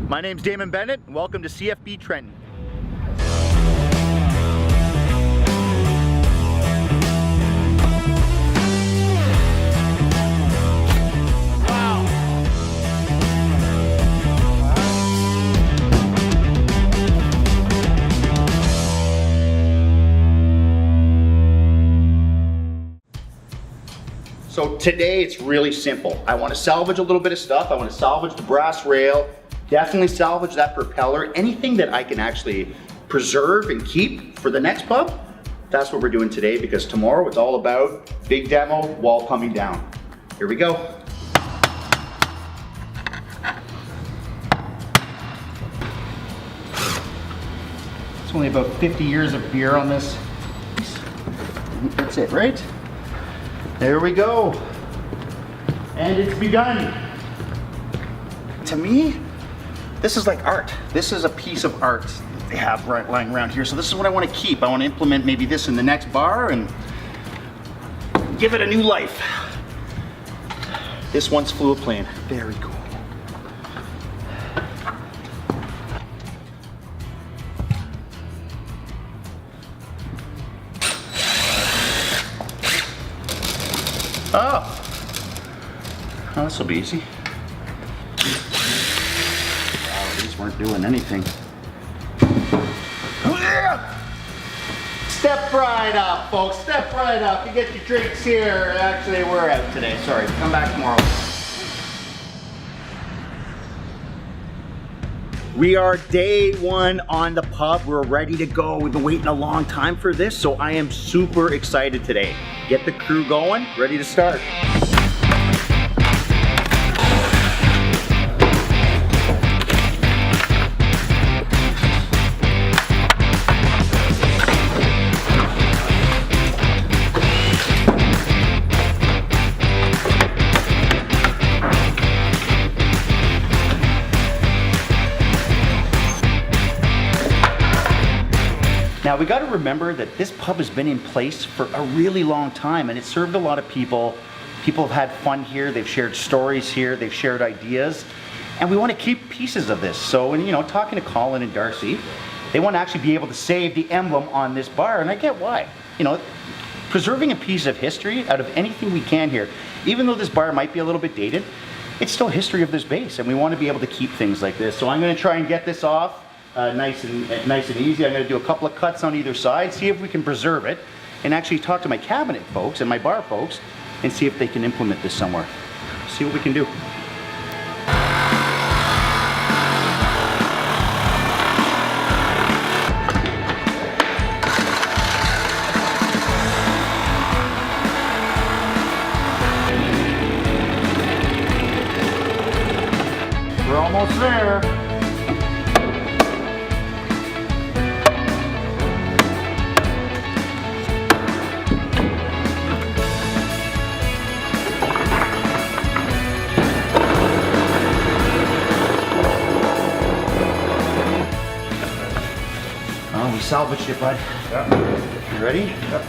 My name's Damon Bennet, and welcome to CFB Trenton. So today it's really simple. I want to salvage a little bit of stuff. I want to salvage the brass rail, definitely salvage that propeller, anything that I can actually preserve and keep for the next pub. That's what we're doing today, because tomorrow it's all about big demo, wall coming down. Here we go. It's only about 50 years of beer on this. That's it, right? There we go. And it's begun. To me, this is like art. This is a piece of art they have lying around here. So this is what I want to keep. I want to implement maybe this in the next bar and give it a new life. This once flew a plane. Very cool. Oh, this will be easy. Wow, these weren't doing anything. Step right up, folks. Step right up. You get your drinks here. Actually, we're out today. Sorry. Come back tomorrow. We are day one on the pub. We're ready to go. We've been waiting a long time for this, so I am super excited today. Get the crew going, ready to start. Now we got to remember that this pub has been in place for a really long time, and it served a lot of people. People have had fun here, they've shared stories here, they've shared ideas, and we want to keep pieces of this. So when, talking to Colin and Darcy, they want to actually be able to save the emblem on this bar, and I get why. Preserving a piece of history out of anything we can here, even though this bar might be a little bit dated, it's still history of this base, and we want to be able to keep things like this. So I'm going to try and get this off. Nice and easy. I'm going to do a couple of cuts on either side, see if we can preserve it, and actually talk to my cabinet folks and my bar folks and see if they can implement this somewhere. See what we can do. We're almost there. We salvaged it, bud. Yeah. You ready? Yep.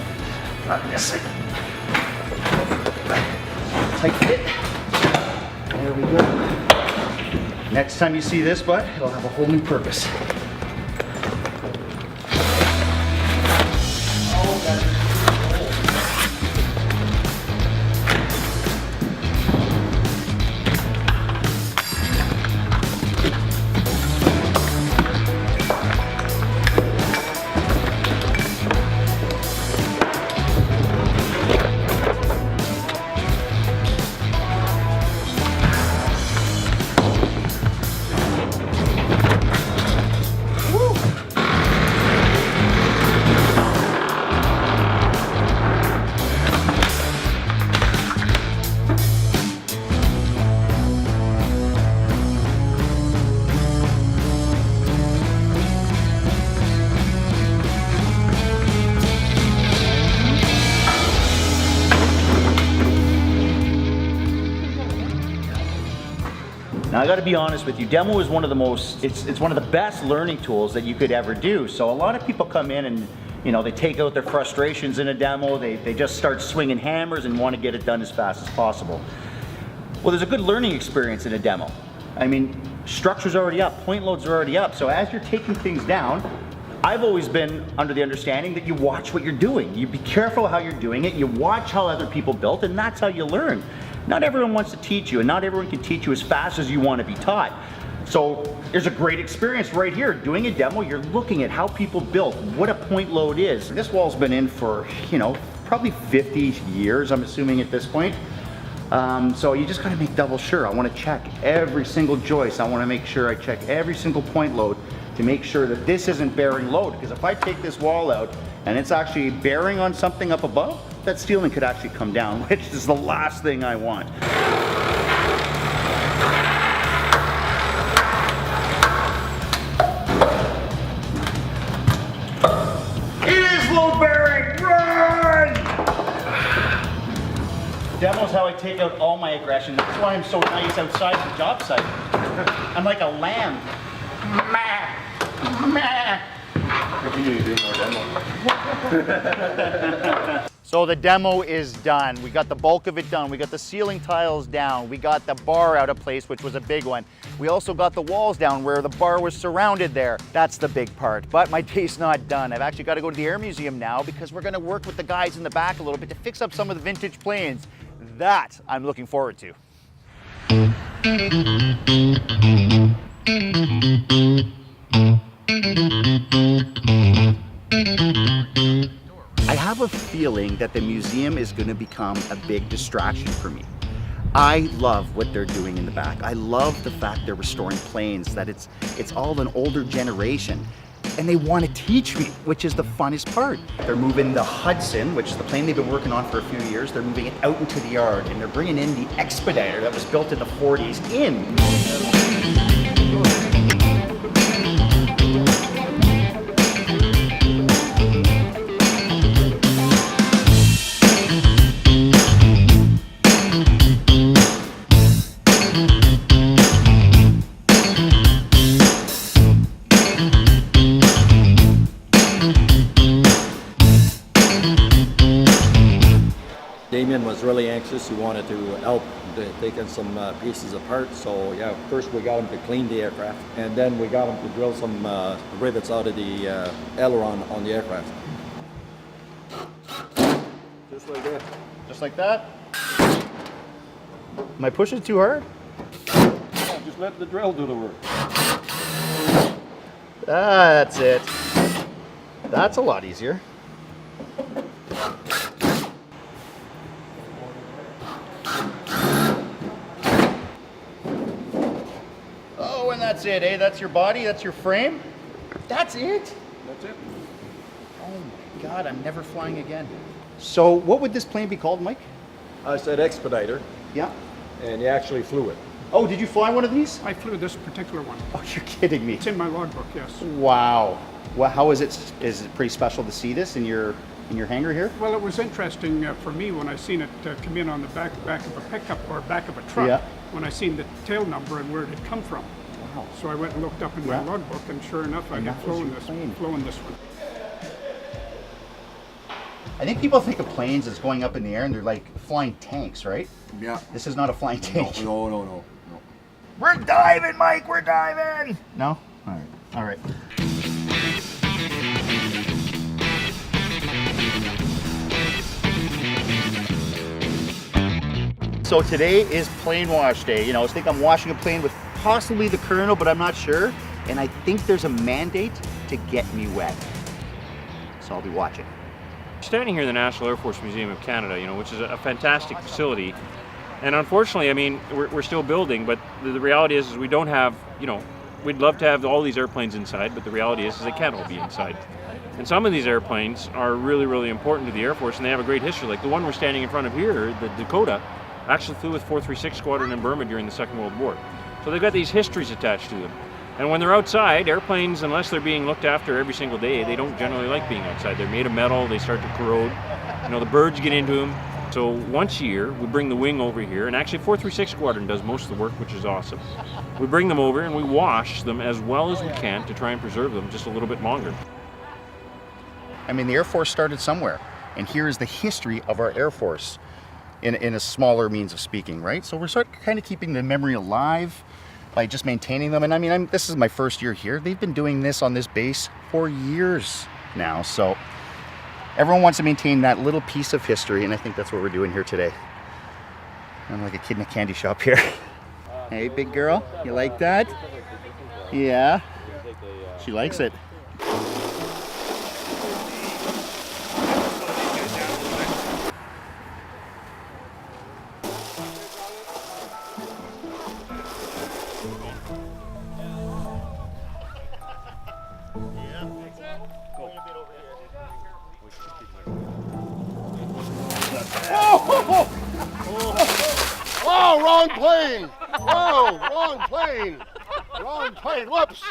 Yes. Tight fit. There we go. Next time you see this, bud, it'll have a whole new purpose. Now I got to be honest with you, demo is one of the most, it's one of the best learning tools that you could ever do. So a lot of people come in and they take out their frustrations in a demo, they just start swinging hammers and want to get it done as fast as possible. Well, there's a good learning experience in a demo. I mean, structure's already up, point loads are already up. So as you're taking things down, I've always been under the understanding that you watch what you're doing. You be careful how you're doing it, you watch how other people built, and that's how you learn. Not everyone wants to teach you, and not everyone can teach you as fast as you want to be taught. So there's a great experience right here. Doing a demo, you're looking at how people built, what a point load is. This wall's been in for, you know, probably 50 years, I'm assuming at this point. So you just gotta make double sure. I wanna check every single joist. I wanna make sure I check every single point load to make sure that this isn't bearing load. Because if I take this wall out and it's actually bearing on something up above, that ceiling could actually come down, which is the last thing I want. Demo's how I take out all my aggression. That's why I'm so nice outside the job site. I'm like a lamb. Continue to do more demo. So the demo is done. We got the bulk of it done. We got the ceiling tiles down. We got the bar out of place, which was a big one. We also got the walls down where the bar was surrounded there. That's the big part. But my day's not done. I've actually got to go to the Air Museum now because we're going to work with the guys in the back a little bit to fix up some of the vintage planes. That I'm looking forward to. I have a feeling that the museum is going to become a big distraction for me. I love what they're doing in the back. I love the fact they're restoring planes, that it's all an older generation. And they want to teach me, which is the funnest part. They're moving the Hudson, which is the plane they've been working on for a few years. They're moving it out into the yard, and they're bringing in the Expediter that was built in the 40s in. Damon was really anxious. He wanted to help taking some pieces apart. So yeah, first we got him to clean the aircraft, and then we got him to drill some rivets out of the aileron on the aircraft. Just like that. Just like that? Am I pushing too hard? Yeah, just let the drill do the work. That's it. That's a lot easier. Oh, and that's it, eh? That's your body, that's your frame? That's it? That's it. Oh my God, I'm never flying again. So what would this plane be called, Mike? I said Expediter, Yeah. and he actually flew it. Oh, did you fly one of these? I flew this particular one. Oh, you're kidding me. It's in my logbook, yes. Wow. Well, how is it? Is it pretty special to see this in your hangar here? Well, it was interesting for me when I seen it come in on the back of a pickup or back of a truck. Yeah. When I seen the tail number and where it had come from. Wow. So I went and looked up in my Yeah. logbook, and sure enough, I And had that was flown your plane. this one. I think people think of planes as going up in the air and they're like flying tanks, right? Yeah. This is not a flying tank. No. We're diving, Mike, we're diving! No? All right. All right. So today is plane wash day. You know, I think I'm washing a plane with possibly the Colonel, but I'm not sure. And I think there's a mandate to get me wet. So I'll be watching. Standing here in the National Air Force Museum of Canada, you know, which is a fantastic facility. And unfortunately, I mean, we're still building, but the reality is we don't have, you know, we'd love to have all these airplanes inside, but the reality is they can't all be inside. And some of these airplanes are really, really important to the Air Force, and they have a great history. Like the one we're standing in front of here, the Dakota, actually flew with 436 Squadron in Burma during the Second World War. So they've got these histories attached to them. And when they're outside, airplanes, unless they're being looked after every single day, they don't generally like being outside. They're made of metal, they start to corrode. You know, the birds get into them. So once a year, we bring the wing over here, and actually 436 Squadron does most of the work, which is awesome. We bring them over and we wash them as well as we can to try and preserve them just a little bit longer. I mean, the Air Force started somewhere, and here is the history of our Air Force in a smaller means of speaking, right? So we're kind of keeping the memory alive. by just maintaining them. And I mean, this is my first year here. They've been doing this on this base for years now. So everyone wants to maintain that little piece of history, and I think that's what we're doing here today. I'm like a kid in a candy shop here. Hey, big girl, you like that? Yeah, she likes it. Oh, wrong plane! Whoa, wrong plane! Wrong plane, whoops!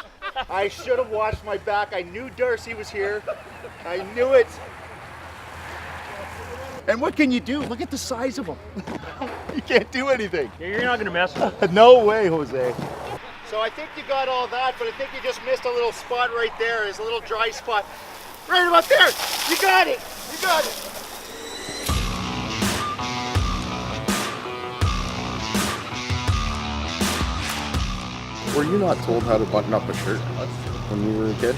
I should have watched my back. I knew Darcy was here. I knew it. And what can you do? Look at the size of them. You can't do anything. Yeah, you're not going to mess with it. No way, Jose. So I think you got all that, but I think you just missed a little spot right there. There's a little dry spot. Right about there. You got it. You got it. Were you not told how to button up a shirt when you were a kid?